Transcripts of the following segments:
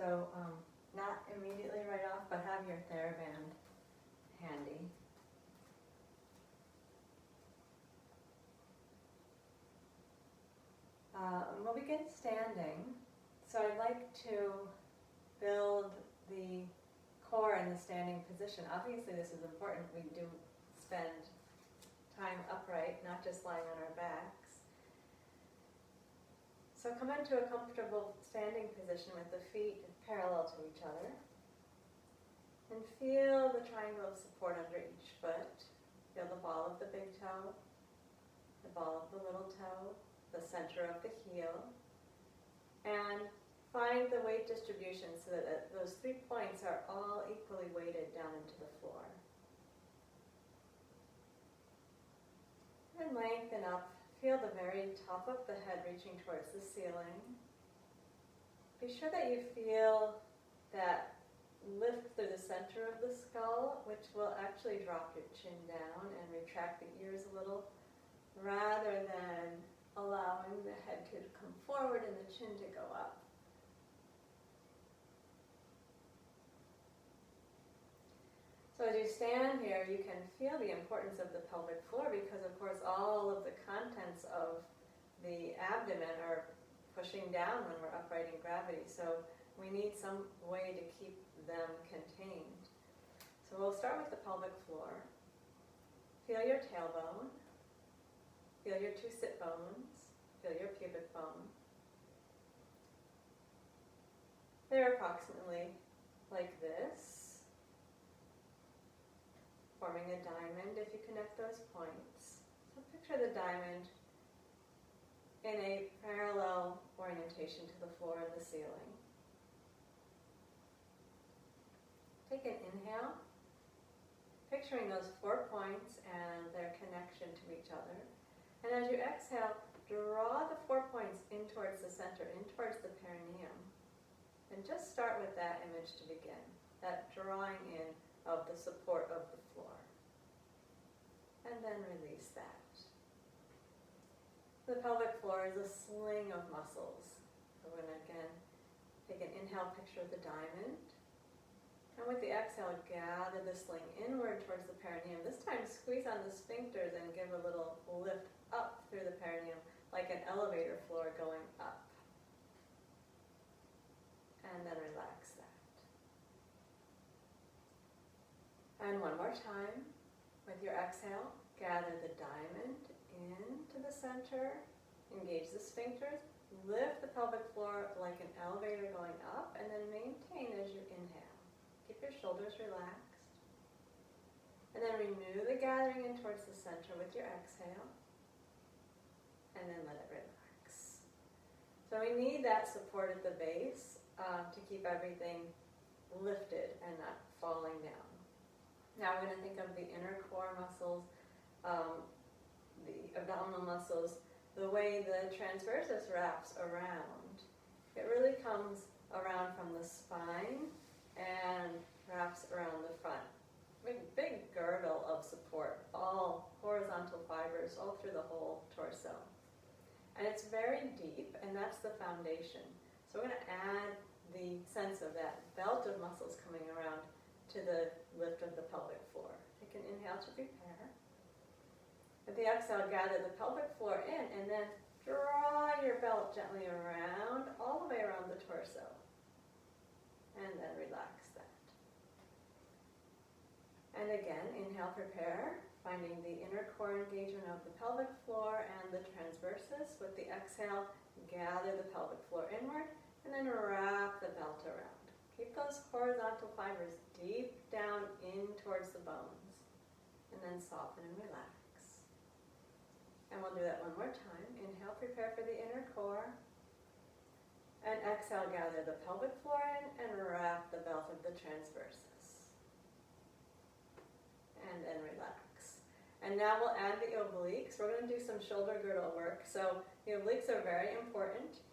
So not immediately right off, but have your TheraBand handy. We'll begin standing. So I'd like to build the core in the standing position. Obviously this is important. We do spend time upright, not just lying on our backs. So come into a comfortable standing position with the feet parallel to each other. And feel the triangle of support under each foot. Feel the ball of the big toe, the ball of the little toe, the center of the heel. And find the weight distribution so that those 3 points are all equally weighted down into the floor. And lengthen up. Feel the very top of the head reaching towards the ceiling. Be sure that you feel that lift through the center of the skull, which will actually drop your chin down and retract the ears a little, rather than allowing the head to come forward and the chin to go up. So as you stand here, you can feel the importance of the pelvic floor because, of course, all of the contents of the abdomen are pushing down when we're upright in gravity. So we need some way to keep them contained. So we'll start with the pelvic floor. Feel your tailbone. Feel your 2 sit bones. Feel your pubic bone. They're approximately like this, forming a diamond if you connect those points. So picture the diamond in a parallel orientation to the floor and the ceiling. Take an inhale, picturing those 4 points and their connection to each other. And as you exhale, draw the 4 points in towards the center, in towards the perineum. And just start with that image to begin, that drawing in of the support of the floor. And then release that. The pelvic floor is a sling of muscles. So we're going to again take an inhale, picture the diamond. And with the exhale, gather the sling inward towards the perineum. This time squeeze on the sphincters and give a little lift up through the perineum, like an elevator floor going up. And then relax that. And one more time, with your exhale, gather the diamond into the center, engage the sphincters, lift the pelvic floor like an elevator going up, and then maintain as you inhale. Keep your shoulders relaxed. And then renew the gathering in towards the center with your exhale. And then let it relax. So we need that support at the base to keep everything lifted and not falling down. Now we're going to think of the inner core muscles, the abdominal muscles, the way the transversus wraps around. It really comes around from the spine and wraps around the front. Big girdle of support, all horizontal fibers all through the whole torso. And it's very deep, and that's the foundation. So we're going to add the sense of that belt of muscles coming around to the lift of the pelvic floor. Take an inhale to prepare. With the exhale, gather the pelvic floor in, and then draw your belt gently around, all the way around the torso. And then relax that. And again, inhale, prepare, finding the inner core engagement of the pelvic floor and the transversus. With the exhale, gather the pelvic floor inward, and then wrap the belt around. Keep those horizontal fibers deep down in towards the bones, and then soften and relax. And we'll do that one more time. Inhale, prepare for the inner core. And exhale, gather the pelvic floor in and wrap the belt of the transversus. And then relax. And now we'll add the obliques. We're going to do some shoulder girdle work. So the obliques are very important.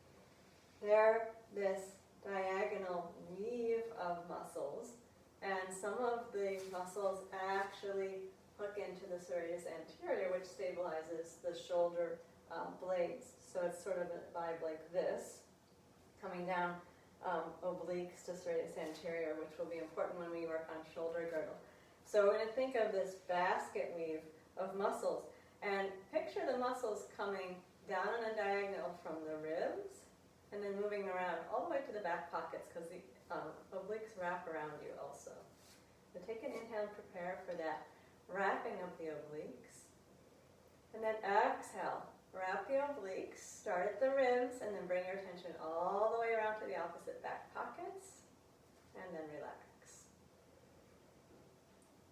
They're this diagonal weave of muscles. And some of the muscles actually hook into the serratus anterior, which stabilizes the shoulder blades. So it's sort of a vibe like this, coming down obliques to serratus anterior, which will be important when we work on shoulder girdle. So we're going to think of this basket weave of muscles, and picture the muscles coming down on a diagonal from the ribs, and then moving around all the way to the back pockets, because the obliques wrap around you also. So take an inhale and prepare for that wrapping of the obliques. And then exhale, wrap the obliques, start at the ribs, and then bring your attention all the way around to the opposite back pockets, and then relax.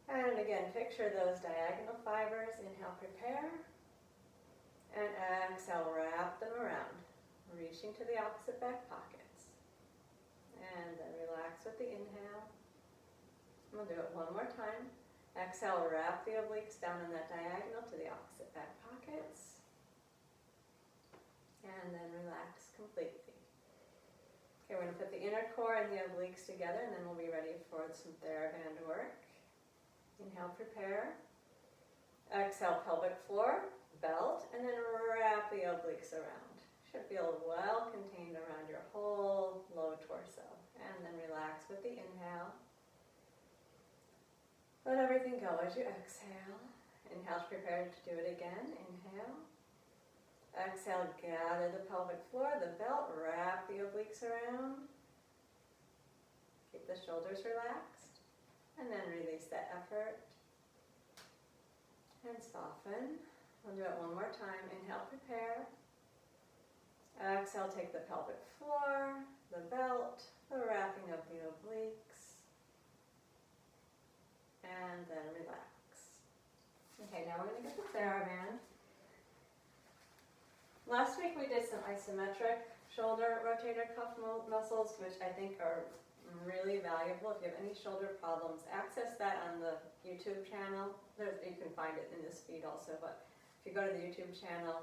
And again, picture those diagonal fibers. Inhale, prepare, and exhale, wrap them around, reaching to the opposite back pockets. And then relax with the inhale. We'll do it one more time. Exhale, wrap the obliques down in that diagonal to the opposite back pockets. And then relax completely. Okay, we're going to put the inner core and the obliques together, and then we'll be ready for some TheraBand work. Inhale, prepare. Exhale, pelvic floor, belt, and then wrap the obliques around. Should feel well contained around your whole low torso. And then relax with the inhale. Let everything go as you exhale. Inhale, prepare to do it again. Inhale. Exhale, gather the pelvic floor, the belt, wrap the obliques around. Keep the shoulders relaxed. And then release that effort. And soften. We'll do it one more time. Inhale, prepare. Exhale, take the pelvic floor, the belt, the wrapping of the obliques. And then relax. Okay, now we're going to get the TheraBand. Last week we did some isometric shoulder rotator cuff muscles, which I think are really valuable. If you have any shoulder problems, access that on the YouTube channel. You can find it in this feed also, but if you go to the YouTube channel,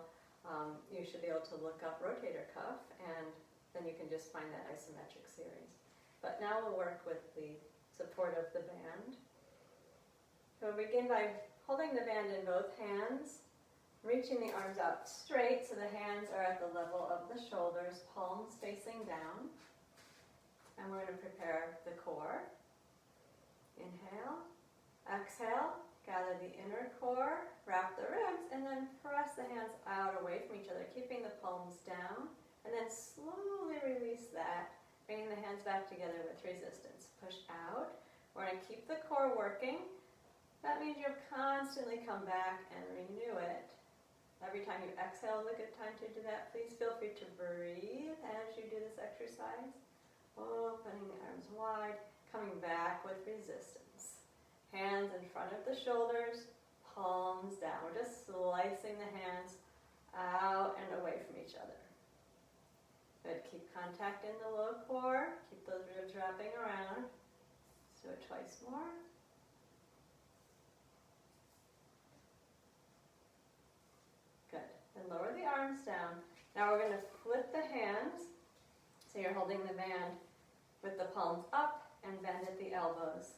you should be able to look up rotator cuff, and then you can just find that isometric series. But now we'll work with the support of the band. So we'll begin by holding the band in both hands, reaching the arms out straight so the hands are at the level of the shoulders, palms facing down. And we're going to prepare the core. Inhale, exhale, gather the inner core, wrap the ribs, and then press the hands out away from each other, keeping the palms down, and then slowly release that, bringing the hands back together with resistance. Push out. We're going to keep the core working. That means you'll constantly come back and renew it. Every time you exhale is a good time to do that. Please feel free to breathe as you do this exercise. Opening the arms wide, coming back with resistance. Hands in front of the shoulders, palms down. We're just slicing the hands out and away from each other. Good. Keep contact in the low core. Keep those ribs wrapping around. Let's do it twice more. Good. Then lower the arms down. Now we're going to flip the hands. So you're holding the band with the palms up and bend at the elbows.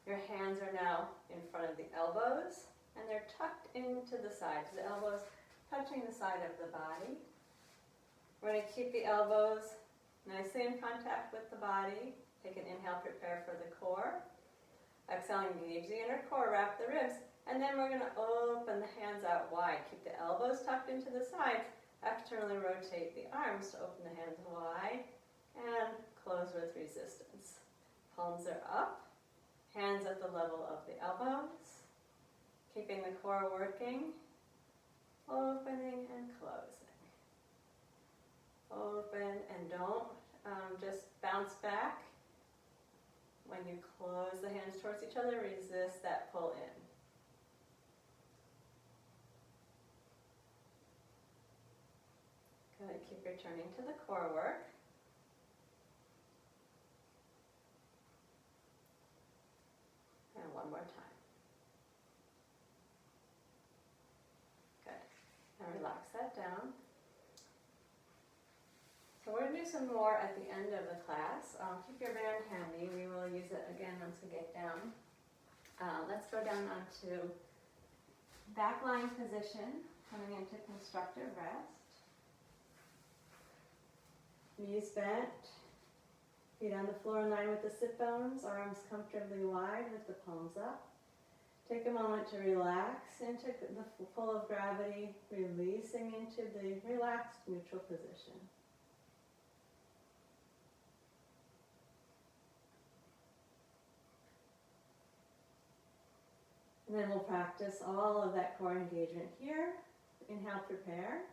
Your hands are now in front of the elbows, and they're tucked into the sides. The elbows touching the side of the body. We're going to keep the elbows nicely in contact with the body. Take an inhale, prepare for the core. Exhale, engage the inner core, wrap the ribs. And then we're going to open the hands out wide. Keep the elbows tucked into the sides. Externally rotate the arms to open the hands wide. And close with resistance. Palms are up. Hands at the level of the elbows. Keeping the core working. Opening and closing. Open and don't just bounce back. When you close the hands towards each other, resist that pull in. Good. Keep returning to the core work. And one more time. Good. Now relax that down. So we're going to do some more at the end of the class. Keep your band handy. We will use it again once we get down. Let's go down onto back lying position, coming into constructive rest. Knees bent, Feet on the floor in line with the sit bones, arms comfortably wide with the palms up. Take a moment to relax into the pull of gravity, releasing into the relaxed neutral position. And then we'll practice all of that core engagement here. Inhale, prepare.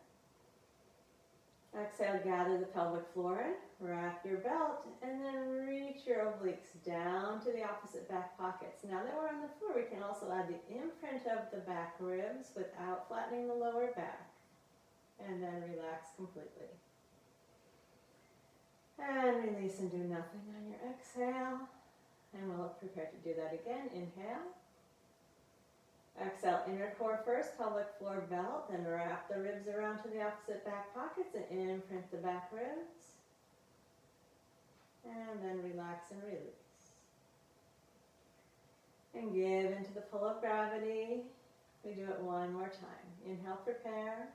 Exhale, gather the pelvic floor in, wrap your belt, and then reach your obliques down to the opposite back pockets. Now that we're on the floor, we can also add the imprint of the back ribs without flattening the lower back. And then relax completely. And release and do nothing on your exhale. And we'll prepare to do that again. Inhale. Exhale, inner core first, pelvic floor belt, then wrap the ribs around to the opposite back pockets and imprint the back ribs. And then relax and release. And give into the pull of gravity. We do it one more time. Inhale, prepare.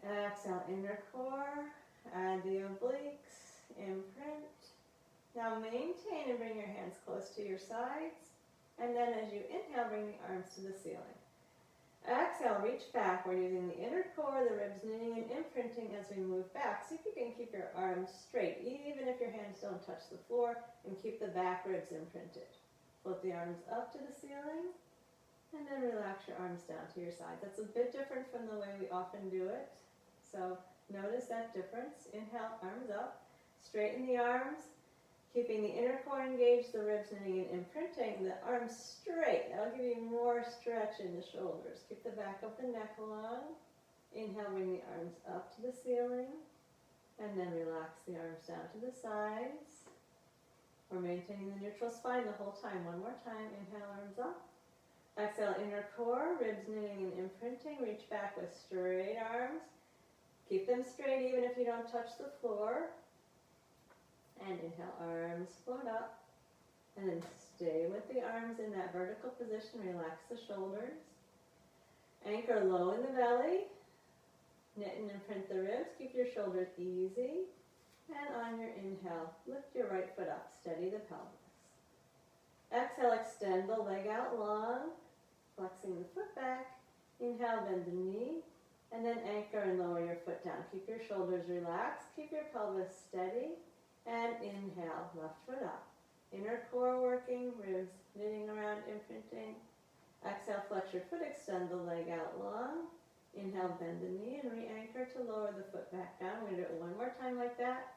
Exhale, inner core, add the obliques, imprint. Now maintain and bring your hands close to your sides. And then as you inhale, bring the arms to the ceiling. Exhale, reach back. We're using the inner core, the ribs knitting and imprinting as we move back. See if you can keep your arms straight, even if your hands don't touch the floor, and keep the back ribs imprinted. Float the arms up to the ceiling, and then relax your arms down to your side. That's a bit different from the way we often do it. So notice that difference. Inhale, arms up. Straighten the arms. Keeping the inner core engaged, the ribs knitting and imprinting, the arms straight. That'll give you more stretch in the shoulders. Keep the back of the neck long. Inhale, bring the arms up to the ceiling. And then relax the arms down to the sides. We're maintaining the neutral spine the whole time. One more time. Inhale, arms up. Exhale, inner core, ribs knitting and imprinting. Reach back with straight arms. Keep them straight even if you don't touch the floor. And inhale, arms float up. And then stay with the arms in that vertical position. Relax the shoulders. Anchor low in the belly. Knit and imprint the ribs. Keep your shoulders easy. And on your inhale, lift your right foot up. Steady the pelvis. Exhale, extend the leg out long. Flexing the foot back. Inhale, bend the knee. And then anchor and lower your foot down. Keep your shoulders relaxed. Keep your pelvis steady. And inhale, left foot up. Inner core working, ribs knitting around, imprinting. Exhale, flex your foot, extend the leg out long. Inhale, bend the knee and re-anchor to lower the foot back down. We're going to do it one more time like that.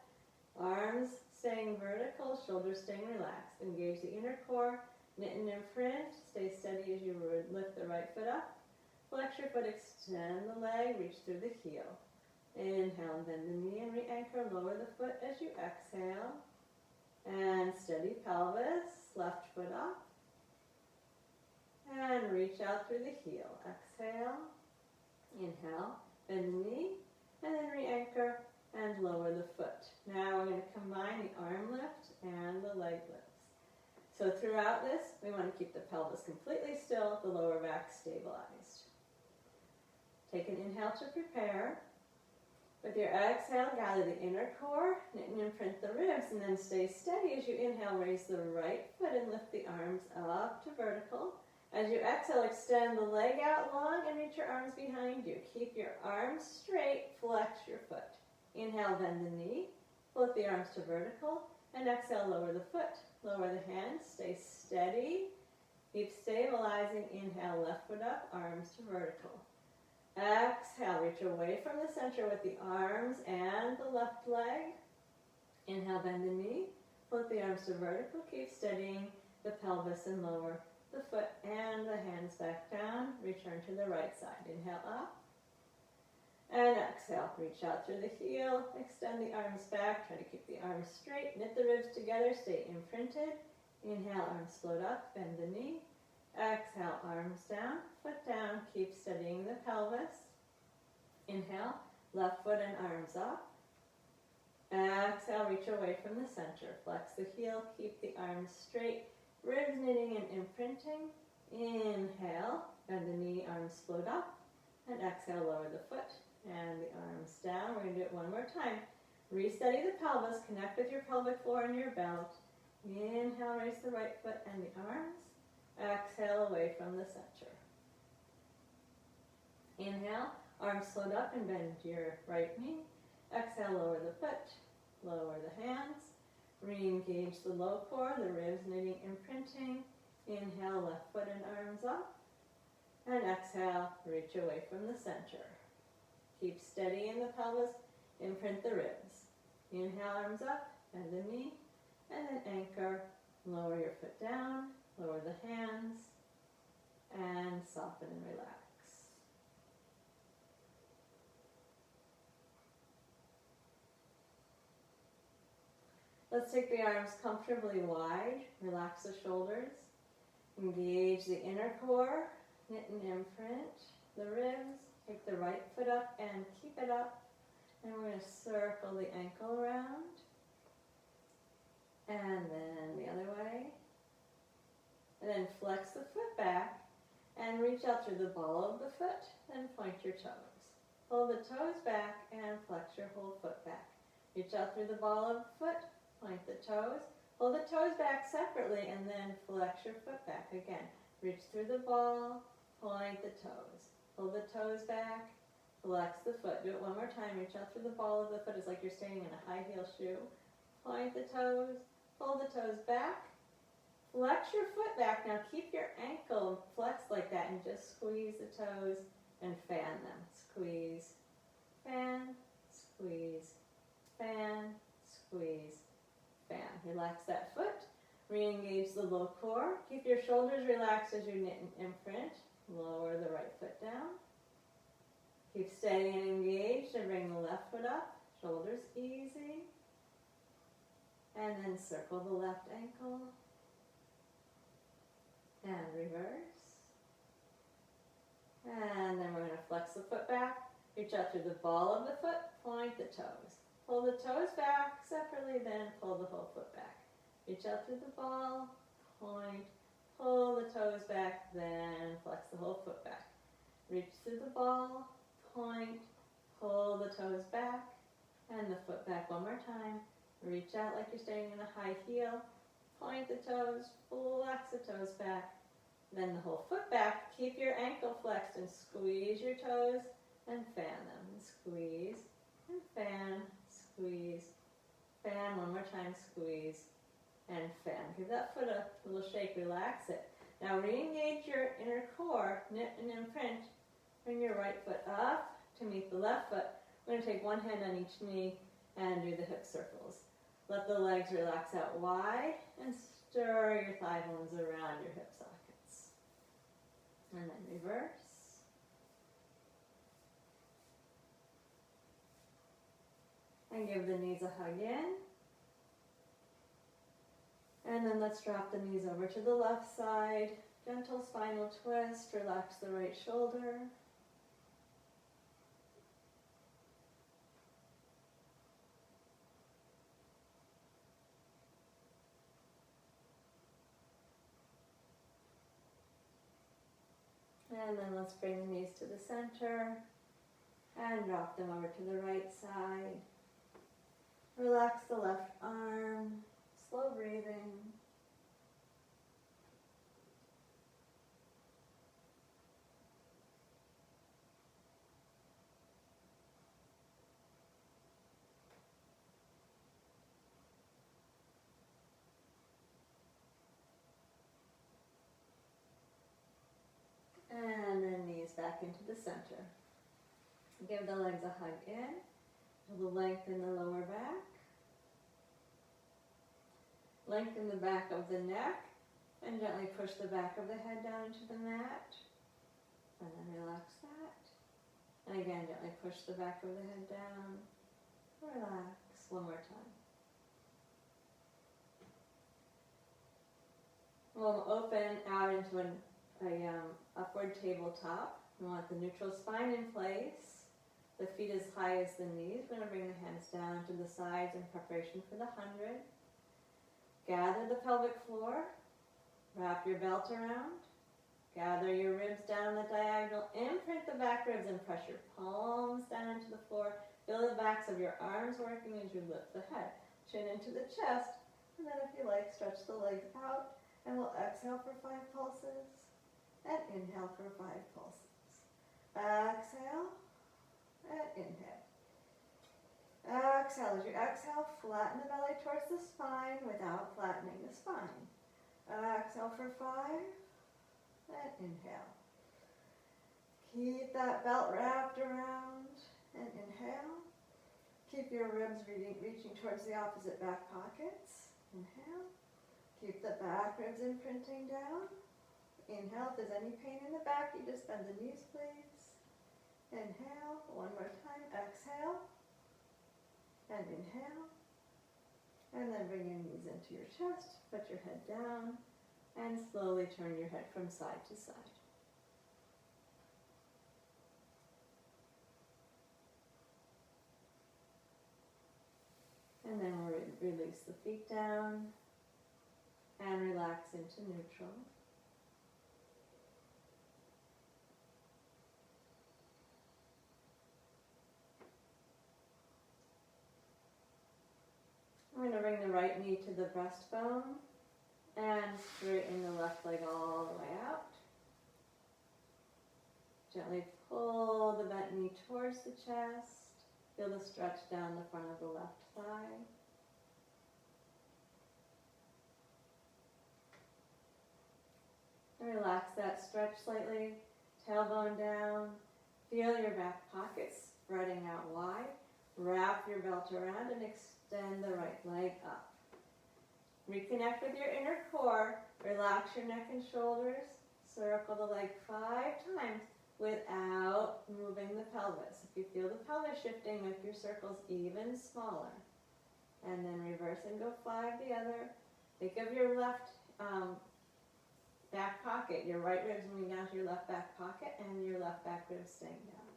Arms staying vertical, shoulders staying relaxed. Engage the inner core, knit and imprint. Stay steady as you lift the right foot up. Flex your foot, extend the leg, reach through the heel. Inhale, bend the knee and re-anchor, lower the foot as you exhale. And steady pelvis, left foot up. And reach out through the heel. Exhale, inhale, bend the knee, and then re-anchor and lower the foot. Now we're going to combine the arm lift and the leg lifts. So throughout this, we want to keep the pelvis completely still, the lower back stabilized. Take an inhale to prepare. With your exhale, gather the inner core, knit and imprint the ribs, and then stay steady as you inhale. Raise the right foot and lift the arms up to vertical. As you exhale, extend the leg out long and reach your arms behind you. Keep your arms straight, flex your foot. Inhale, bend the knee, float the arms to vertical, and exhale, lower the foot. Lower the hands, stay steady. Keep stabilizing. Inhale, left foot up, arms to vertical. Exhale, reach away from the center with the arms and the left leg. Inhale, bend the knee, float the arms to vertical. Keep steadying the pelvis and lower the foot and the hands back down. Return to the right side. Inhale up. And exhale, reach out through the heel. Extend the arms back. Try to keep the arms straight. Knit the ribs together. Stay imprinted. Inhale, arms float up. Bend the knee. Exhale, arms down, foot down, keep steadying the pelvis. Inhale, left foot and arms up. Exhale, reach away from the center. Flex the heel, keep the arms straight, ribs knitting and imprinting. Inhale, bend the knee, arms float up. And exhale, lower the foot and the arms down. We're going to do it one more time. Re-steady the pelvis, connect with your pelvic floor and your belt. Inhale, raise the right foot and the arms. Exhale, away from the center. Inhale, arms float up and bend your right knee. Exhale, lower the foot, lower the hands. Re-engage the low core, the ribs knitting, imprinting. Inhale, left foot and arms up. And exhale, reach away from the center. Keep steady in the pelvis, imprint the ribs. Inhale, arms up, bend the knee, and then anchor. Lower your foot down, lower the hands, and soften and relax. Let's take the arms comfortably wide, relax the shoulders, engage the inner core, knit and imprint the ribs, take the right foot up and keep it up, and we're going to circle the ankle around, and then the other way, and then flex the foot back, and reach out through the ball of the foot, then point your toes. Pull the toes back and flex your whole foot back. Reach out through the ball of the foot, point the toes, pull the toes back separately, and then flex your foot back again. Reach through the ball, point the toes, pull the toes back, flex the foot. Do it one more time. Reach out through the ball of the foot. It's like you're standing in a high heel shoe. Point the toes, pull the toes back, flex your foot back. Now keep your ankle flexed like that and just squeeze the toes and fan them. Squeeze, fan, squeeze, fan, squeeze, fan. Relax that foot. Re-engage the low core. Keep your shoulders relaxed as you knit and imprint. Lower the right foot down. Keep steady and engaged and bring the left foot up. Shoulders easy. And then circle the left ankle. And reverse. And then we're going to flex the foot back. Reach out through the ball of the foot. Point the toes. Pull the toes back separately, then pull the whole foot back. Reach out through the ball, point, pull the toes back, then flex the whole foot back. Reach through the ball, point, pull the toes back, and the foot back one more time. Reach out like you're standing in a high heel, point the toes, flex the toes back, then the whole foot back. Keep your ankle flexed and squeeze your toes and fan them. And squeeze and fan. Squeeze, fan, one more time, squeeze, and fan. Give that foot a little shake, relax it. Now re-engage your inner core, knit and imprint. Bring your right foot up to meet the left foot. We're going to take one hand on each knee and do the hip circles. Let the legs relax out wide and stir your thigh bones around your hip sockets. And then reverse. And give the knees a hug in. And then let's drop the knees over to the left side. Gentle spinal twist. Relax the right shoulder. And then let's bring the knees to the center and drop them over to the right side. Relax the left arm, slow breathing. And then knees back into the center. Give the legs a hug in. Feel the length in the lower back. Lengthen the back of the neck and gently push the back of the head down into the mat. And then relax that. And again, gently push the back of the head down. Relax. One more time. We'll open out into an upward tabletop. We want the neutral spine in place. The feet as high as the knees. We're going to bring the hands down to the sides in preparation for the 100. Gather the pelvic floor. Wrap your belt around. Gather your ribs down the diagonal, imprint the back ribs and press your palms down into the floor. Feel the backs of your arms working as you lift the head. Chin into the chest, and then if you like, stretch the legs out, and we'll exhale for 5 pulses, and inhale for 5 pulses. Exhale, and inhale. Exhale. As you exhale, flatten the belly towards the spine without flattening the spine. Exhale for 5, and inhale. Keep that belt wrapped around, and inhale. Keep your ribs reaching towards the opposite back pockets. Inhale. Keep the back ribs imprinting down. Inhale. If there's any pain in the back, you just bend the knees, please. Inhale. One more time. Exhale. And inhale. And then bring your knees into your chest. Put your head down. And slowly turn your head from side to side. And then we'll release the feet down and relax into neutral. I'm going to bring the right knee to the breastbone and straighten the left leg all the way out. Gently pull the bent knee towards the chest. Feel the stretch down the front of the left thigh. And relax that stretch slightly. Tailbone down. Feel your back pockets spreading out wide. Wrap your belt around and extend the right leg up. Reconnect with your inner core. Relax your neck and shoulders. Circle the leg 5 times without moving the pelvis. If you feel the pelvis shifting, make your circles even smaller. And then reverse and go 5 the other. Think of your left back pocket, your right ribs moving down to your left back pocket and your left back ribs staying down.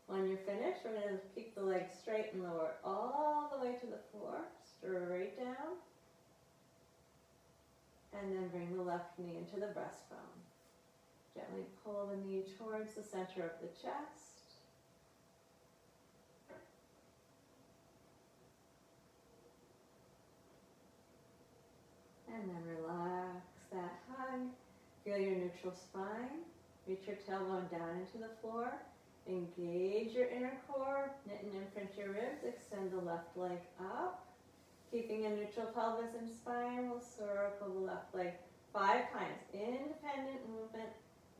When you're finished, we're going to keep the legs straight and lower all the way to the floor, straight down. And then bring the left knee into the breastbone. Gently pull the knee towards the center of the chest. And then relax that hug. Feel your neutral spine. Reach your tailbone down into the floor. Engage your inner core. Knit and imprint your ribs. Extend the left leg up. Keeping a neutral pelvis and spine, we'll circle the left leg 5 times. Independent movement.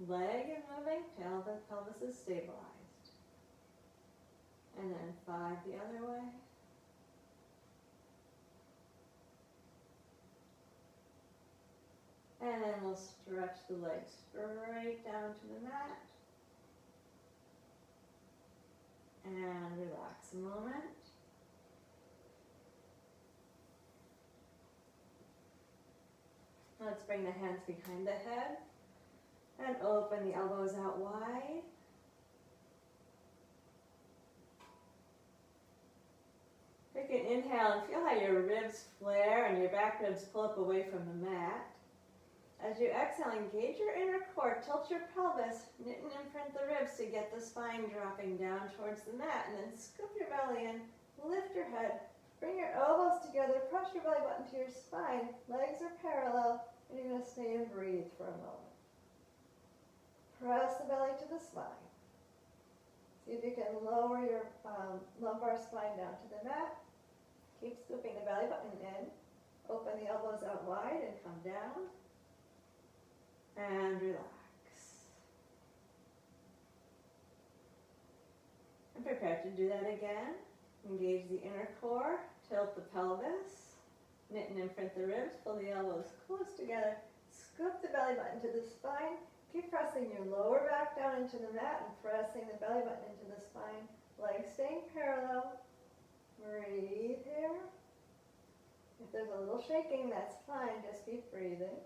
Leg is moving, pelvis is stabilized. And then 5 the other way. And then we'll stretch the legs straight down to the mat. And relax a moment. Let's bring the hands behind the head. And open the elbows out wide. Take an inhale and feel how your ribs flare and your back ribs pull up away from the mat. As you exhale, engage your inner core, tilt your pelvis, knit and imprint the ribs to get the spine dropping down towards the mat, and then scoop your belly in, lift your head, bring your elbows together, press your belly button to your spine, legs are parallel, and you're going to stay and breathe for a moment. Press the belly to the spine. See if you can lower your lumbar spine down to the mat. Keep scooping the belly button in. Open the elbows out wide and come down. And relax. And prepare to do that again. Engage the inner core. Tilt the pelvis. Knit and imprint the ribs. Pull the elbows close together. Scoop the belly button to the spine. Keep pressing your lower back down into the mat and pressing the belly button into the spine. Legs staying parallel. Breathe here. If there's a little shaking, that's fine. Just keep breathing.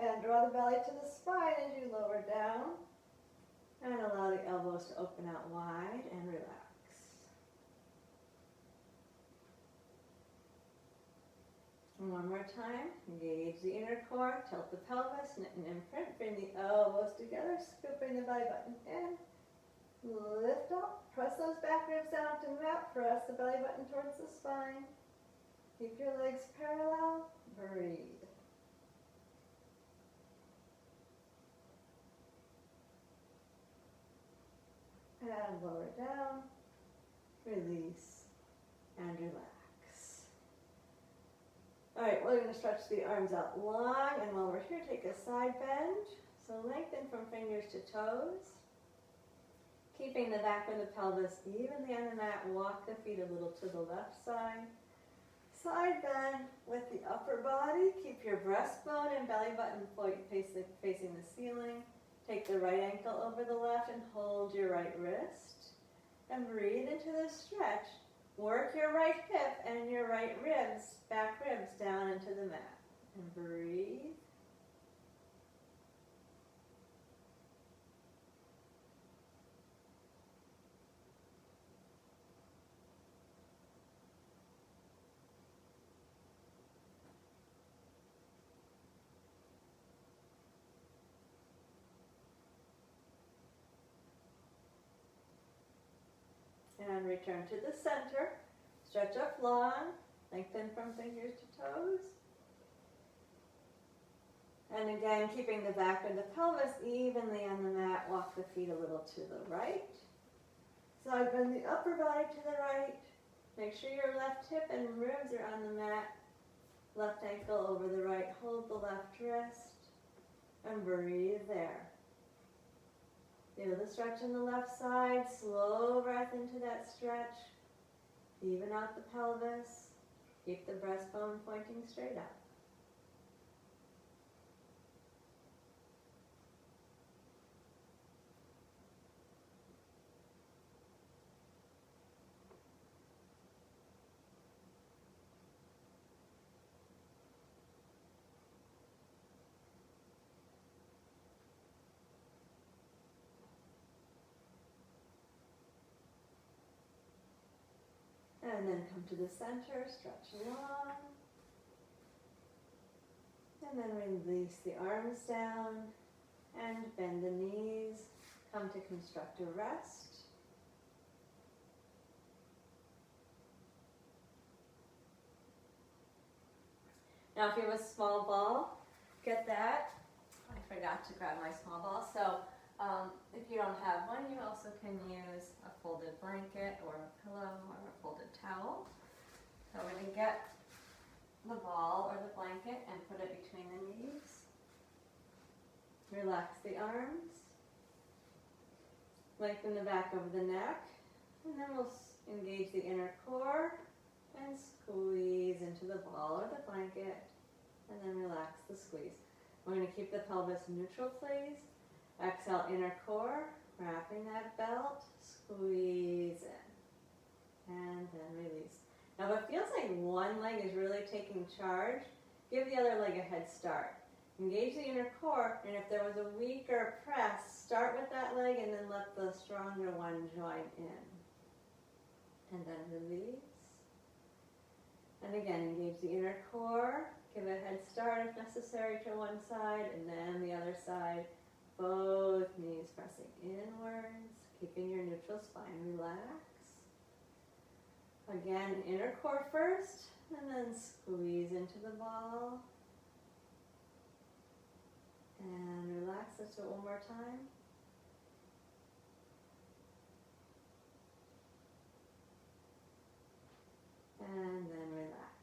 And draw the belly to the spine as you lower down. And allow the elbows to open out wide and relax. And one more time, engage the inner core, tilt the pelvis, knit and imprint, bring the elbows together, scooping the belly button in, lift up, press those back ribs down to the mat, press the belly button towards the spine, keep your legs parallel, breathe. And lower down, release, and relax. All right, we're going to stretch the arms out long, and while we're here, take a side bend. So lengthen from fingers to toes. Keeping the back of the pelvis evenly on the mat, walk the feet a little to the left side. Side bend with the upper body. Keep your breastbone and belly button facing the ceiling. Take the right ankle over the left and hold your right wrist. And breathe into the stretch. Work your right hip and your right ribs, back ribs, down into the mat. And breathe. And return to the center. Stretch up long, lengthen from fingers to toes. And again, keeping the back of the pelvis evenly on the mat, walk the feet a little to the right. Side bend the upper body to the right. Make sure your left hip and ribs are on the mat. Left ankle over the right, hold the left wrist. And breathe there. Feel the stretch on the left side, slow breath into that stretch. Even out the pelvis. Keep the breastbone pointing straight up. And then come to the center, stretch long. And then release the arms down and bend the knees. Come to constructive rest. Now if you have a small ball, get that. I forgot to grab my small ball. So if you don't have one, you also can use a folded blanket or a pillow or a folded towel. So we're going to get the ball or the blanket and put it between the knees. Relax the arms. Lengthen the back of the neck. And then we'll engage the inner core and squeeze into the ball or the blanket. And then relax the squeeze. We're going to keep the pelvis neutral, please. Exhale, inner core, wrapping that belt, squeeze in, and then release. Now if it feels like one leg is really taking charge, give the other leg a head start. Engage the inner core, and if there was a weaker press, start with that leg and then let the stronger one join in. And then release. And again, engage the inner core, give a head start if necessary to one side, and then the other side. Both knees pressing inwards, keeping your neutral spine relaxed. Again, inner core first, and then squeeze into the ball. And relax. Let's do it one more time. And then relax.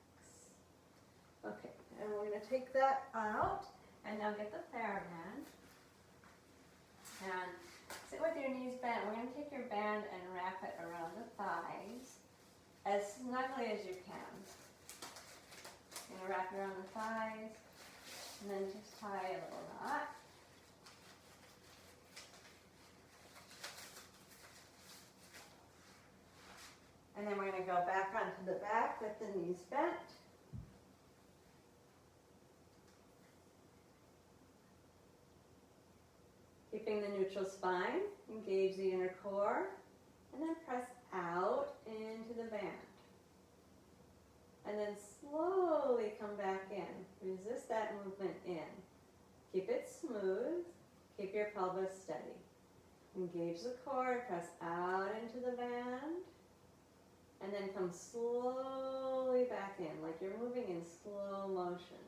Okay, and we're going to take that out, and now get the TheraBand. And sit with your knees bent. We're going to take your band and wrap it around the thighs as snugly as you can. You're going to wrap it around the thighs and then just tie a little knot. And then we're going to go back onto the back with the knees bent. Keeping the neutral spine, engage the inner core, and then press out into the band. And then slowly come back in. Resist that movement in. Keep it smooth. Keep your pelvis steady. Engage the core, press out into the band. And then come slowly back in, like you're moving in slow motion.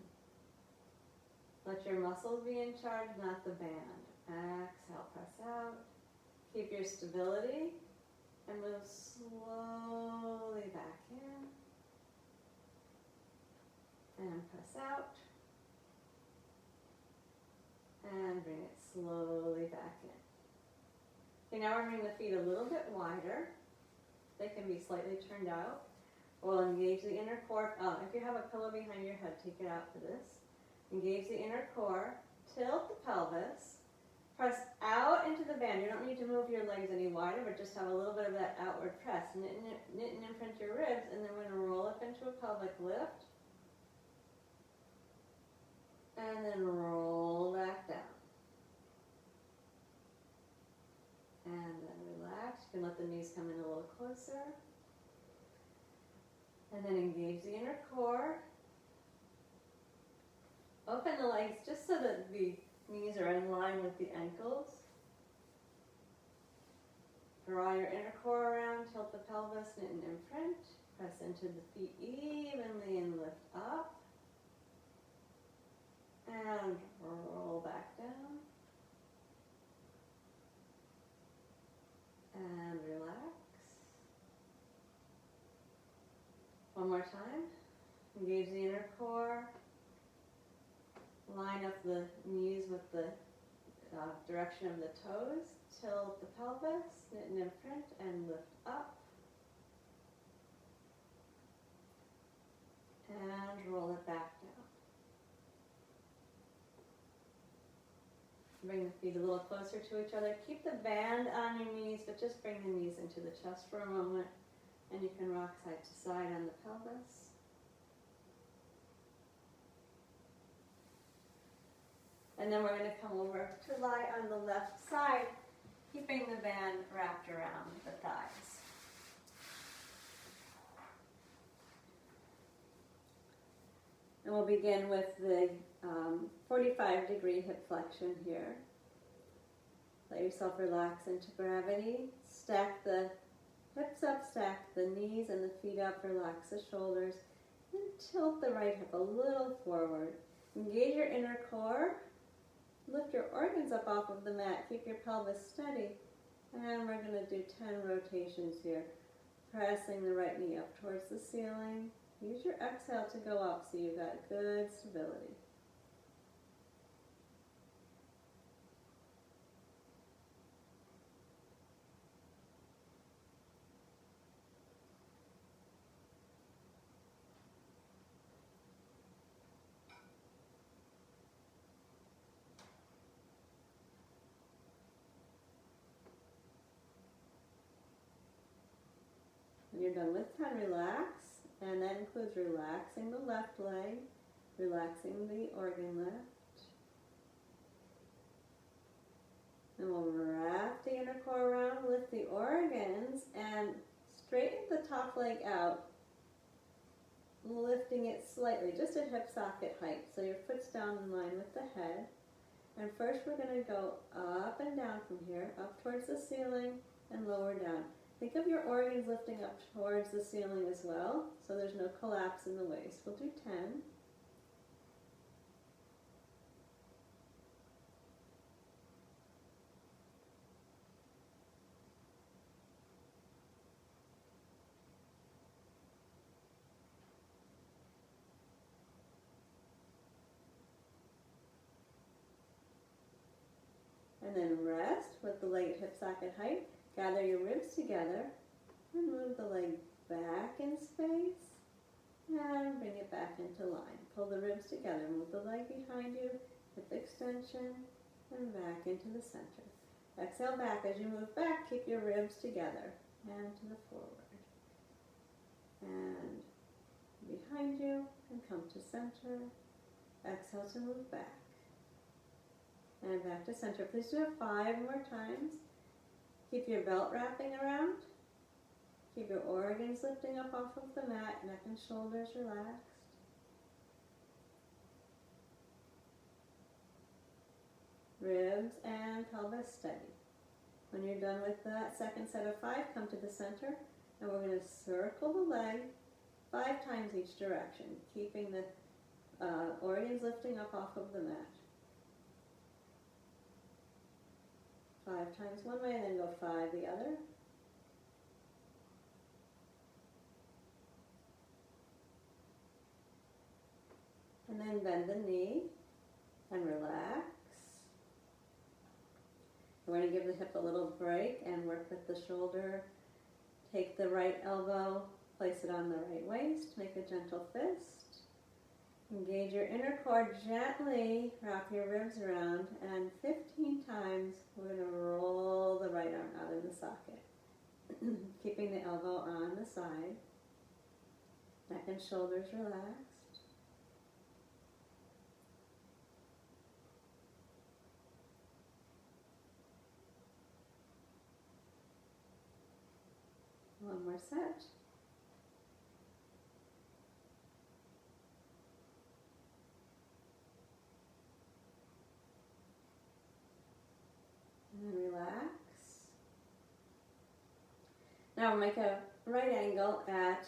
Let your muscles be in charge, not the band. Exhale, press out. Keep your stability and move slowly back in. And press out. And bring it slowly back in. Okay, now we're bringing the feet a little bit wider. They can be slightly turned out. We'll engage the inner core. If you have a pillow behind your head, take it out for this. Engage the inner core. Tilt the pelvis. Press out into the band. You don't need to move your legs any wider, but just have a little bit of that outward press. Knit and imprint your ribs, and then we're going to roll up into a pelvic lift. And then roll back down. And then relax. You can let the knees come in a little closer. And then engage the inner core. Open the legs just so that the knees are in line with the ankles. Draw your inner core around, tilt the pelvis, knit and imprint. Press into the feet evenly and lift up. And roll back down. And relax. One more time. Engage the inner core. Line up the knees with the direction of the toes. Tilt the pelvis, knit and imprint, and lift up. And roll it back down. Bring the feet a little closer to each other. Keep the band on your knees, but just bring the knees into the chest for a moment. And you can rock side to side on the pelvis. And then we're going to come over to lie on the left side, keeping the band wrapped around the thighs. And we'll begin with the 45-degree hip flexion here. Let yourself relax into gravity. Stack the hips up, stack the knees and the feet up, relax the shoulders, and tilt the right hip a little forward. Engage your inner core. Lift your organs up off of the mat. Keep your pelvis steady. And we're going to do 10 rotations here. Pressing the right knee up towards the ceiling. Use your exhale to go up so you've got good stability. When you're done with 10, relax. And that includes relaxing the left leg, relaxing the organ lift. And we'll wrap the inner core around, lift the organs, and straighten the top leg out, lifting it slightly, just at hip socket height. So your foot's down in line with the head. And first we're going to go up and down from here, up towards the ceiling and lower down. Think of your organs lifting up towards the ceiling as well, so there's no collapse in the waist. We'll do 10. And then rest with the leg at hip socket height. Gather your ribs together and move the leg back in space and bring it back into line. Pull the ribs together, move the leg behind you, hip extension, and back into the center. Exhale back. As you move back, keep your ribs together and to the forward. And behind you and come to center. Exhale to move back. And back to center. Please do it 5 more times. Keep your belt wrapping around. Keep your organs lifting up off of the mat, neck and shoulders relaxed. Ribs and pelvis steady. When you're done with that second set of 5, come to the center, and we're going to circle the leg 5 times each direction, keeping the organs lifting up off of the mat. 5 times one way, and then go 5 the other. And then bend the knee and relax. We're going to give the hip a little break and work with the shoulder. Take the right elbow, place it on the right waist, make a gentle fist. Engage your inner core gently, wrap your ribs around, and 15 times we're going to roll the right arm out of the socket. Keeping the elbow on the side, neck and shoulders relaxed. One more set. And then relax. Now we'll make a right angle at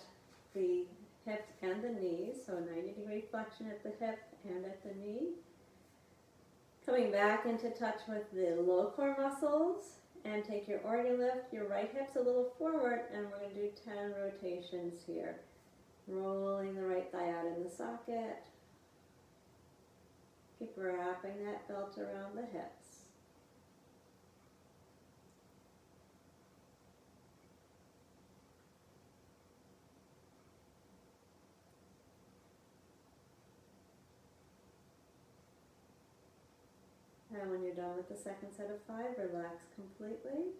the hips and the knees, so a 90-degree flexion at the hip and at the knee. Coming back into touch with the low core muscles, and take your organ lift, your right hip's a little forward, and we're going to do 10 rotations here. Rolling the right thigh out in the socket. Keep wrapping that belt around the hips. And when you're done with the second set of 5, relax completely.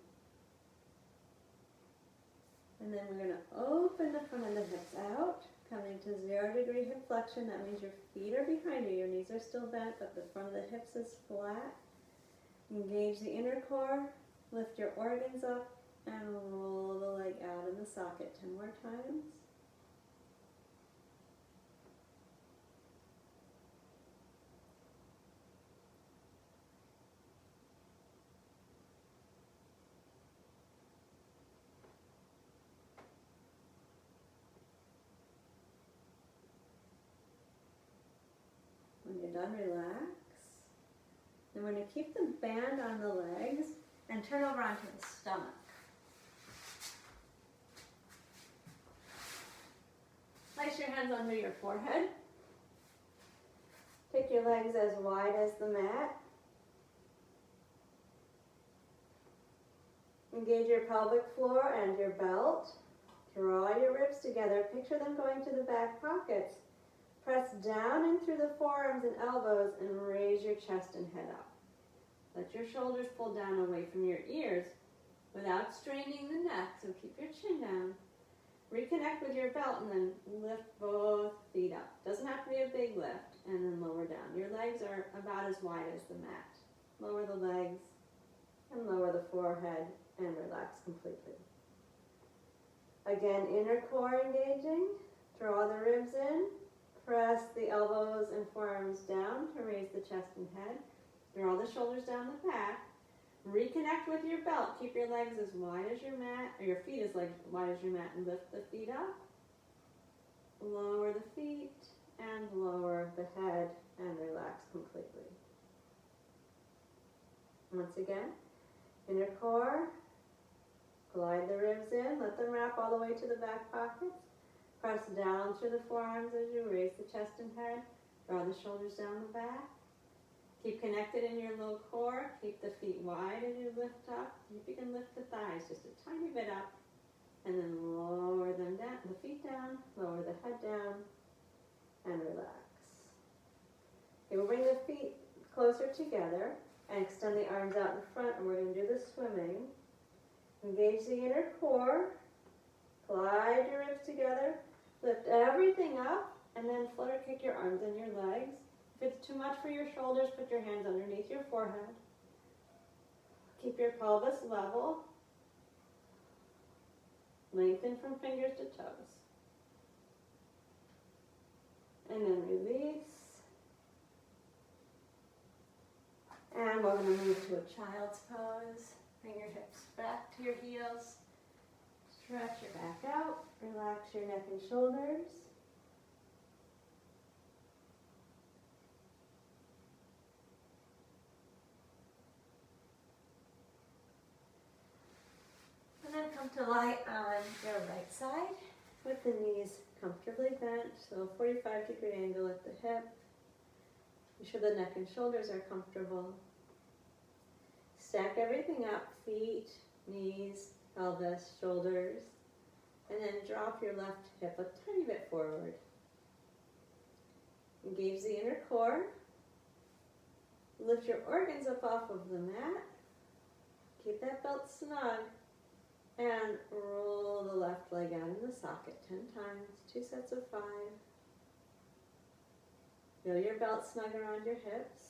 And then we're going to open the front of the hips out, coming to 0-degree hip flexion. That means your feet are behind you. Your knees are still bent, but the front of the hips is flat. Engage the inner core, lift your organs up, and roll the leg out in the socket 10 more times. When you're done, relax. And we're going to keep the band on the legs and turn over onto the stomach. Place your hands under your forehead. Take your legs as wide as the mat. Engage your pelvic floor and your belt. Draw your ribs together. Picture them going to the back pockets. Press down in through the forearms and elbows and raise your chest and head up. Let your shoulders pull down away from your ears without straining the neck, so keep your chin down. Reconnect with your belt and then lift both feet up. Doesn't have to be a big lift, and then lower down. Your legs are about as wide as the mat. Lower the legs and lower the forehead and relax completely. Again, inner core engaging. Draw the ribs in. Press the elbows and forearms down to raise the chest and head. Draw the shoulders down the back. Reconnect with your belt. Keep your legs as wide as your mat, or your feet as wide as your mat, and lift the feet up. Lower the feet and lower the head and relax completely. Once again, inner core. Glide the ribs in. Let them wrap all the way to the back pockets. Press down through the forearms as you raise the chest and head. Draw the shoulders down the back. Keep connected in your low core. Keep the feet wide as you lift up. See if you can lift the thighs just a tiny bit up. And then lower them down, the feet down, lower the head down, and relax. Okay, we'll bring the feet closer together and extend the arms out in front, and we're going to do the swimming. Engage the inner core. Glide your ribs together. Lift everything up, and then flutter kick your arms and your legs. If it's too much for your shoulders, put your hands underneath your forehead. Keep your pelvis level. Lengthen from fingers to toes. And then release. And we're going to move to a child's pose. Bring your hips back to your heels. Stretch your back out. Relax your neck and shoulders. And then come to lie on your right side with the knees comfortably bent. So a 45-degree angle at the hip. Be sure the neck and shoulders are comfortable. Stack everything up, feet, knees, pelvis, shoulders, and then drop your left hip a tiny bit forward. Engage the inner core. Lift your organs up off of the mat. Keep that belt snug. And roll the left leg out in the socket 10 times, 2 sets of 5. Feel your belt snug around your hips.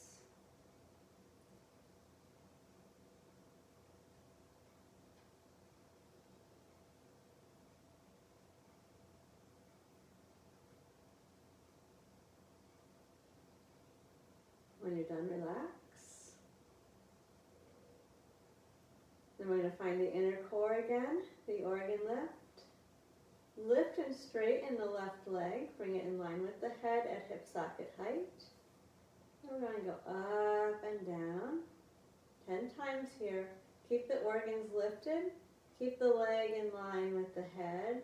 When you're done, relax. Then we're going to find the inner core again, the organ lift. Lift and straighten the left leg. Bring it in line with the head at hip socket height. And we're going to go up and down 10 times here. Keep the organs lifted. Keep the leg in line with the head.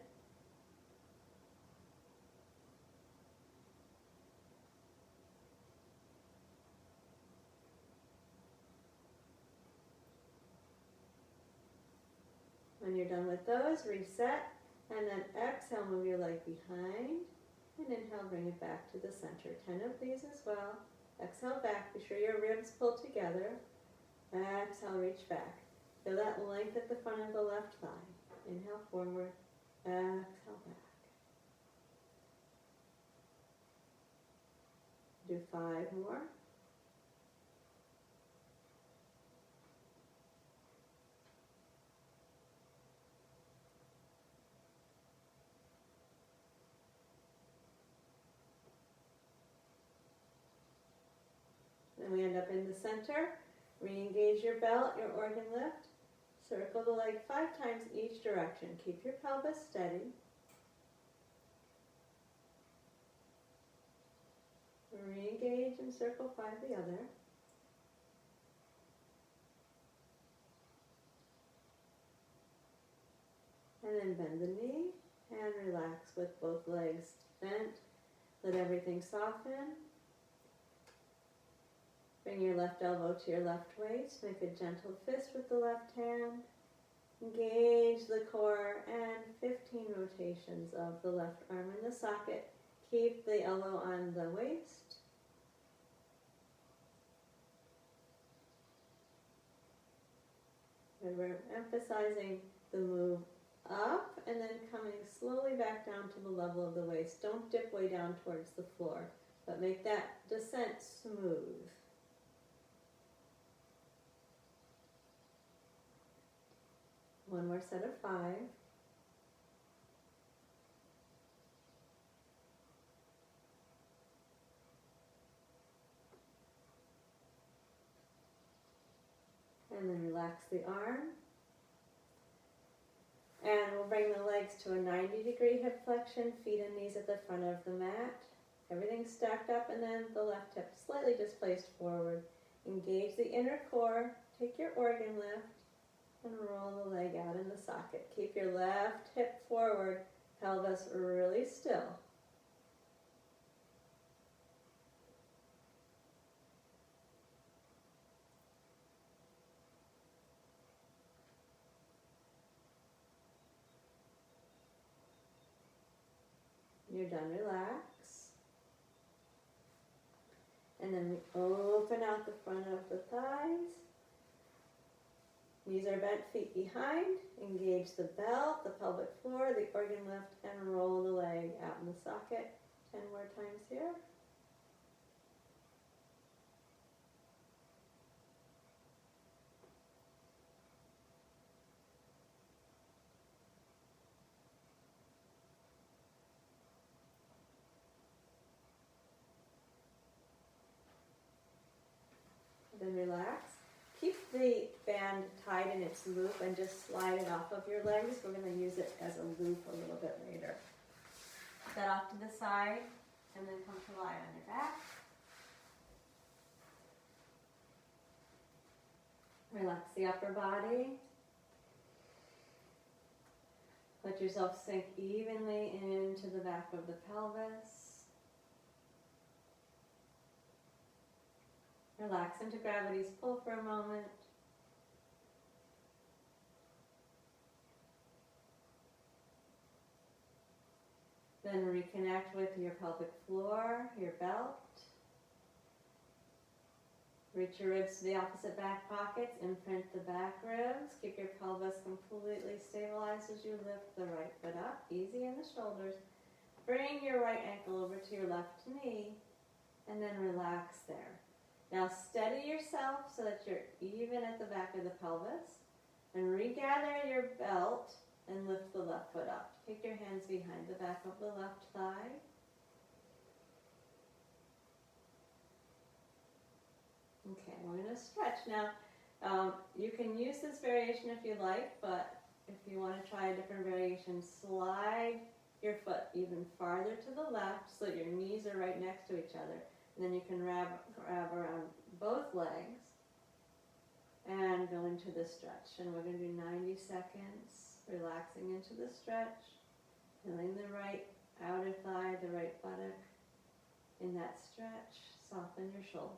When you're done with those, reset, and then exhale, move your leg behind, and inhale, bring it back to the center. 10 of these as well. Exhale back, be sure your ribs pull together. Exhale, reach back. Feel that length at the front of the left thigh. Inhale forward, exhale back. Do 5 more. Then we end up in the center. Re-engage your belt, your organ lift. Circle the leg 5 times each direction. Keep your pelvis steady. Re-engage and circle 5 the other. And then bend the knee and relax with both legs bent. Let everything soften. Bring your left elbow to your left waist. Make a gentle fist with the left hand. Engage the core and 15 rotations of the left arm in the socket. Keep the elbow on the waist. And we're emphasizing the move up and then coming slowly back down to the level of the waist. Don't dip way down towards the floor, but make that descent smooth. One more set of 5. And then relax the arm. And we'll bring the legs to a 90-degree hip flexion, feet and knees at the front of the mat. Everything stacked up, and then the left hip slightly displaced forward. Engage the inner core, take your organ lift, and roll the leg out in the socket. Keep your left hip forward, pelvis really still. You're done, relax. And then we open out the front of the thighs. Knees are bent, feet behind. Engage the belt, the pelvic floor, the organ lift, and roll the leg out in the socket. 10 more times here. and relax. Keep the band tied in its loop and just slide it off of your legs. We're going to use it as a loop a little bit later. Put that off to the side and then come to lie on your back. Relax the upper body. Let yourself sink evenly into the back of the pelvis. Relax into gravity's pull for a moment. Then reconnect with your pelvic floor, your belt. Reach your ribs to the opposite back pockets, imprint the back ribs. Keep your pelvis completely stabilized as you lift the right foot up, easy in the shoulders. Bring your right ankle over to your left knee, and then relax there. Now steady yourself so that you're even at the back of the pelvis, and regather your belt and lift the left foot up. Take your hands behind the back of the left thigh. Okay, we're going to stretch. Now, you can use this variation if you like, but if you want to try a different variation, slide your foot even farther to the left so that your knees are right next to each other. And then you can grab around both legs and go into the stretch. And we're going to do 90 seconds, relaxing into the stretch, feeling the right outer thigh, the right buttock in that stretch. Soften your shoulders.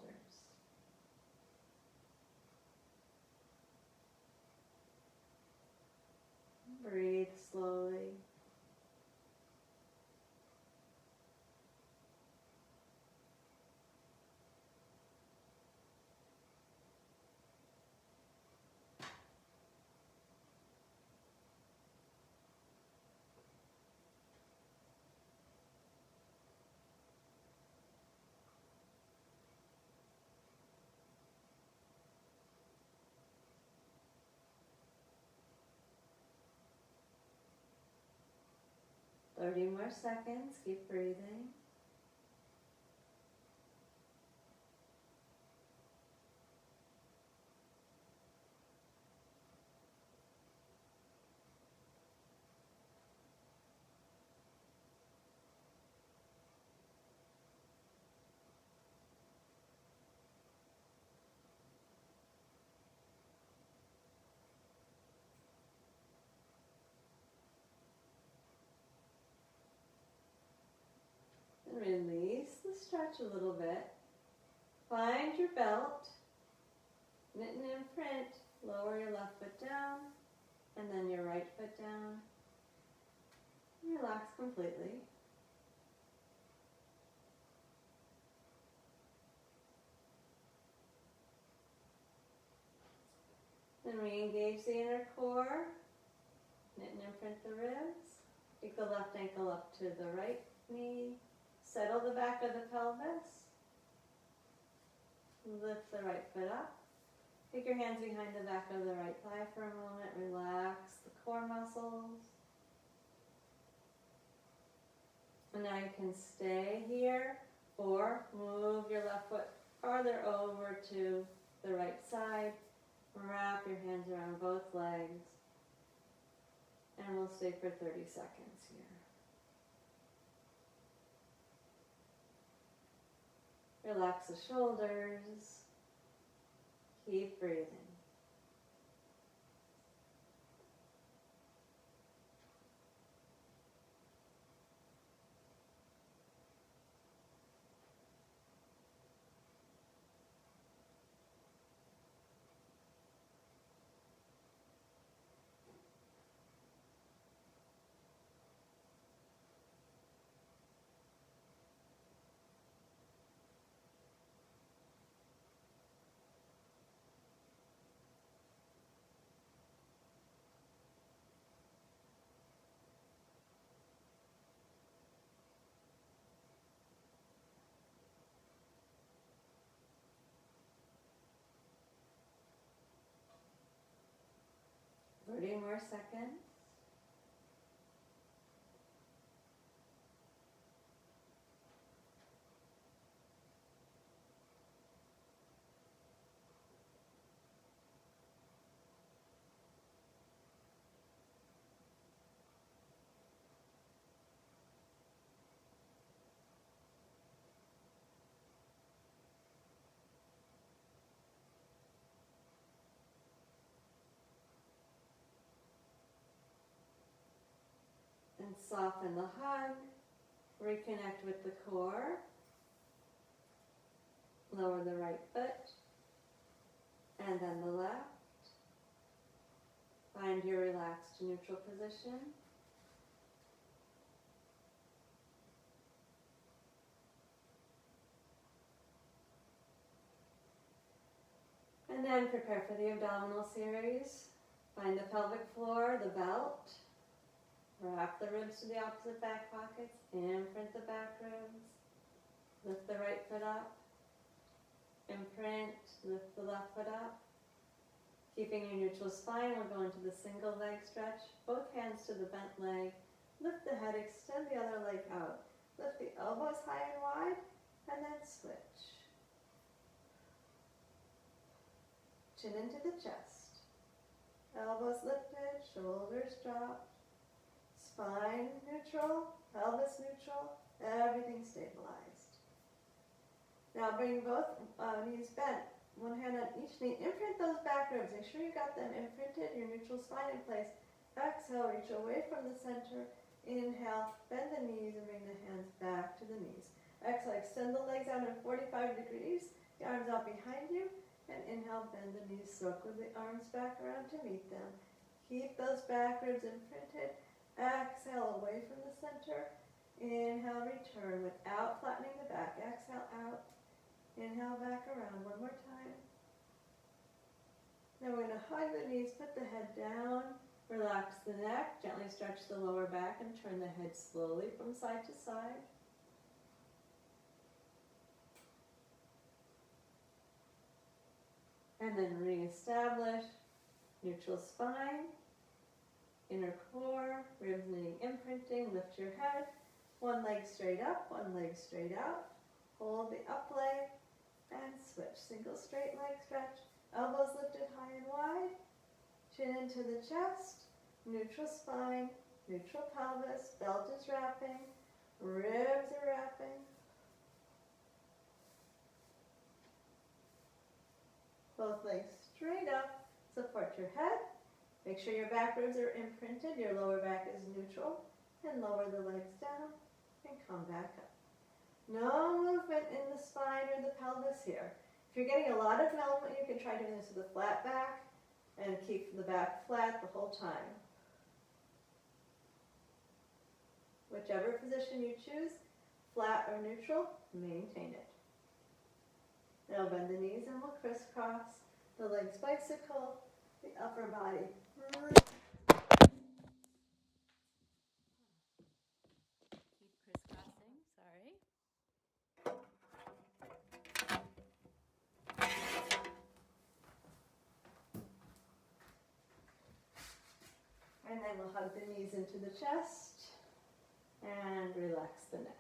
Breathe slowly. Thirty more seconds. Keep breathing. Release the stretch a little bit. Find your belt, knit and imprint, lower your left foot down, and then your right foot down. Relax completely. Then re-engage the inner core, knit and imprint the ribs. Take the left ankle up to the right knee. Settle the back of the pelvis. Lift the right foot up. Take your hands behind the back of the right thigh for a moment. Relax the core muscles. And now you can stay here or move your left foot farther over to the right side. Wrap your hands around both legs. And we'll stay for 30 seconds here. Relax the shoulders. Keep breathing. Thirty more seconds. soften the hug. Reconnect with the core. Lower the right foot. And then the left. Find your relaxed neutral position. And then prepare for the abdominal series. Find the pelvic floor, the belt. Wrap the ribs to the opposite back pockets. Imprint the back ribs. Lift the right foot up. Imprint, lift the left foot up. Keeping your neutral spine, we'll go into the single leg stretch. Both hands to the bent leg. Lift the head, extend the other leg out. Lift the elbows high and wide, and then switch. Chin into the chest. Elbows lifted, shoulders dropped. Spine neutral, pelvis neutral, everything stabilized. Now bring both knees bent, one hand on each knee. Imprint those back ribs. Make sure you got them imprinted, your neutral spine in place. Exhale, reach away from the center. Inhale, bend the knees and bring the hands back to the knees. Exhale, extend the legs out in 45 degrees. The arms out behind you. And inhale, bend the knees, circle the arms back around to meet them. Keep those back ribs imprinted. Exhale, away from the center. Inhale, return without flattening the back. Exhale, out. Inhale, back around. One more time. Now we're going to hug the knees, put the head down, relax the neck, gently stretch the lower back, and turn the head slowly from side to side. And then re-establish neutral spine, inner core, ribs knitting imprinting. Lift your head. One leg straight up, one leg straight out. Hold the up leg and switch. Single straight leg stretch. Elbows lifted high and wide. Chin into the chest. Neutral spine, neutral pelvis. Belt is wrapping. Ribs are wrapping. Both legs straight up. Support your head. Make sure your back ribs are imprinted. Your lower back is neutral. And lower the legs down and come back up. No movement in the spine or the pelvis here. If you're getting a lot of movement, you can try doing this with a flat back and keep the back flat the whole time. Whichever position you choose, flat or neutral, maintain it. Now bend the knees and we'll crisscross. The legs bicycle, the upper body. Keep crisscrossing, sorry. And then we'll hug the knees into the chest and relax the neck.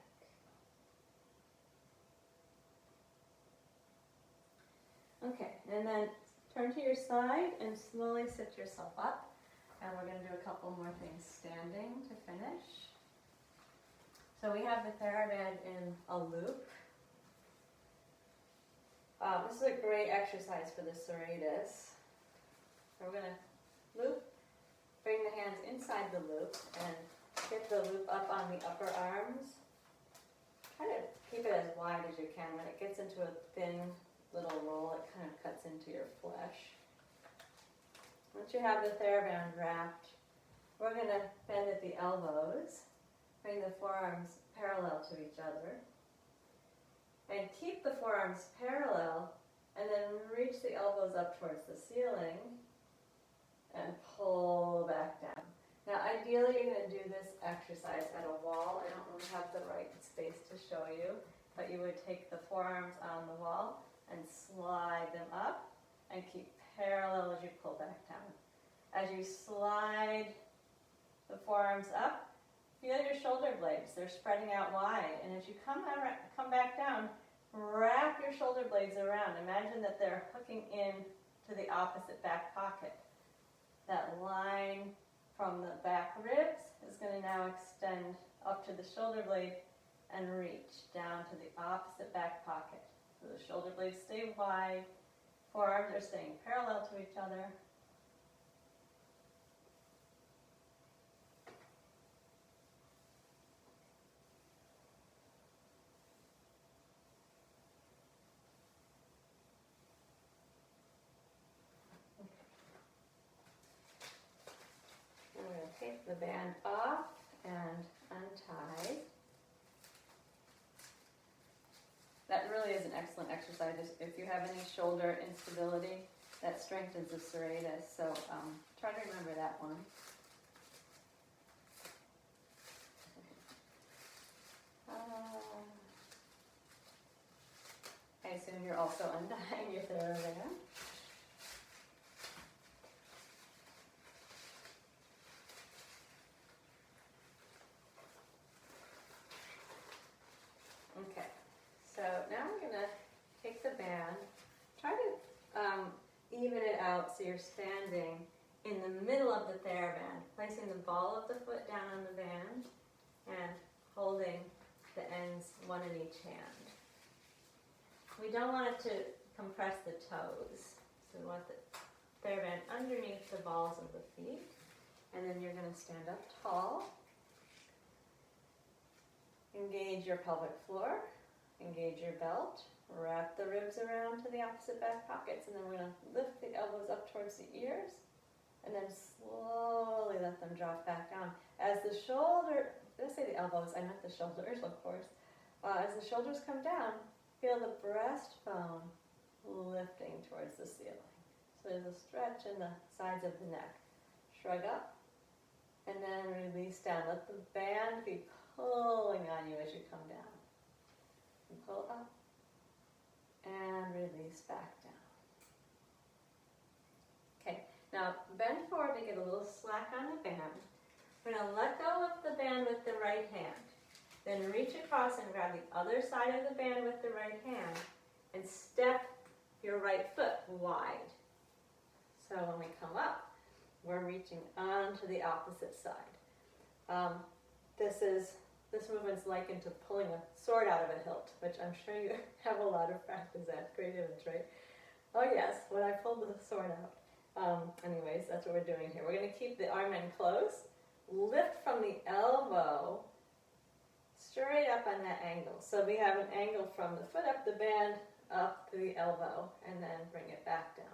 Okay, and then turn to your side and slowly sit yourself up. And we're going to do a couple more things standing to finish. So we have the TheraBand in a loop. This is a great exercise for the serratus. We're going to loop, bring the hands inside the loop and get the loop up on the upper arms. Try to keep it as wide as you can. When it gets into a thin little roll, it kind of cuts into your flesh. Once you have the TheraBand wrapped, we're going to bend at the elbows, bring the forearms parallel to each other, and keep the forearms parallel, and then reach the elbows up towards the ceiling, and pull back down. Now ideally you're going to do this exercise at a wall. I don't really have the right space to show you, but you would take the forearms on the wall and slide them up and keep parallel as you pull back down. As you slide the forearms up, feel your shoulder blades. They're spreading out wide. And as you come back down, wrap your shoulder blades around. Imagine that they're hooking in to the opposite back pocket. That line from the back ribs is going to now extend up to the shoulder blade and reach down to the opposite back pocket. So the shoulder blades stay wide, forearms are staying parallel to each other. the band off and untie. That really is an excellent exercise. If you have any shoulder instability, that strengthens the serratus. So try to remember that one. I assume you're also untying your TheraBand. Okay, so now we're going to take the band, try to even it out so you're standing in the middle of the TheraBand, placing the ball of the foot down on the band and holding the ends one in each hand. We don't want it to compress the toes, so we want the TheraBand underneath the balls of the feet, and then you're going to stand up tall. Engage your pelvic floor, engage your belt, wrap the ribs around to the opposite back pockets, and then we're going to lift the elbows up towards the ears, and then slowly let them drop back down. As the shoulder, let's say the elbows, I meant the shoulders, of course. As the shoulders come down, feel the breastbone lifting towards the ceiling. So there's a stretch in the sides of the neck. Shrug up, and then release down. Let the band be pulling on you as you come down. And pull up and release back down. Okay, now bend forward to get a little slack on the band. We're going to let go of the band with the right hand. Then reach across and grab the other side of the band with the right hand and step your right foot wide. So when we come up, we're reaching onto the opposite side. This movement's likened to pulling a sword out of a hilt, which I'm sure you have a lot of practice at. Great image, right? Oh yes, when I pulled the sword out. Anyways, that's what we're doing here. We're going to keep the arm end close. Lift from the elbow straight up on that angle. So we have an angle from the foot up the band, up to the elbow, and then bring it back down.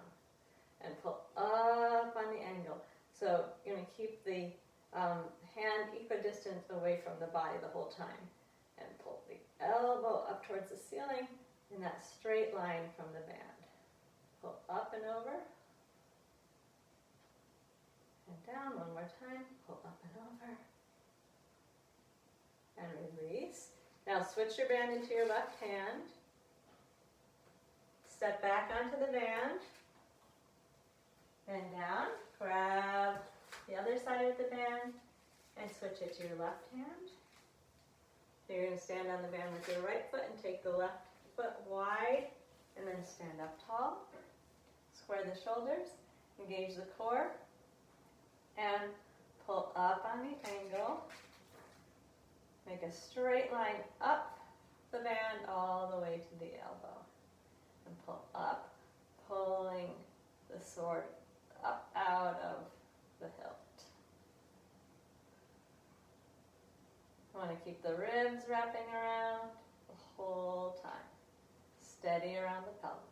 And pull up on the angle. So you're going to keep the hand equidistant away from the body the whole time. And pull the elbow up towards the ceiling in that straight line from the band. Pull up and over. And down one more time. Pull up and over. And release. Now switch your band into your left hand. Step back onto the band. Bend down. Grab the other side of the band and switch it to your left hand. So you're going to stand on the band with your right foot and take the left foot wide and then stand up tall. Square the shoulders. Engage the core. And pull up on the angle. Make a straight line up the band all the way to the elbow. And pull up, pulling the sword up out of the hilt. I want to keep the ribs wrapping around the whole time. Steady around the pelvis.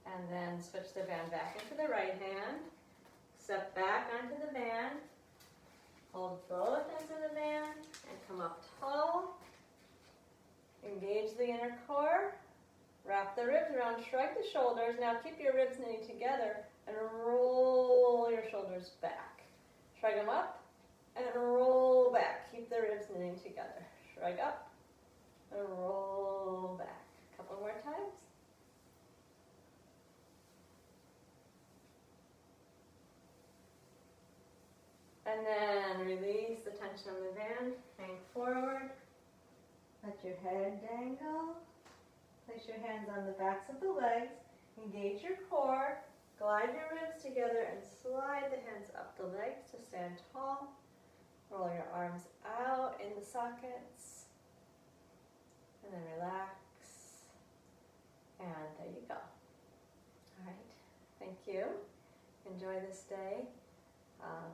And then switch the band back into the right hand. Step back onto the band. Hold both ends of the band and come up tall. Engage the inner core. Wrap the ribs around, shrug the shoulders. Now keep your ribs knitting together and roll your shoulders back. Shrug them up and roll back. Keep the ribs knitting together. Shrug up and roll back. A couple more times. And then release the tension on the band. Hang forward. Let your head dangle. Place your hands on the backs of the legs. Engage your core. Glide your ribs together and slide the hands up the legs to stand tall. Roll your arms out in the sockets. And then relax. And there you go. All right. Thank you. Enjoy this day.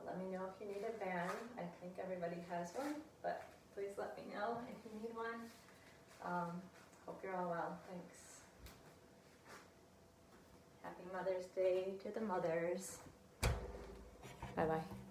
Let me know if you need a band. I think everybody has one, but please let me know if you need one. Hope you're all well. Thanks. Happy Mother's Day to the mothers. Bye-bye.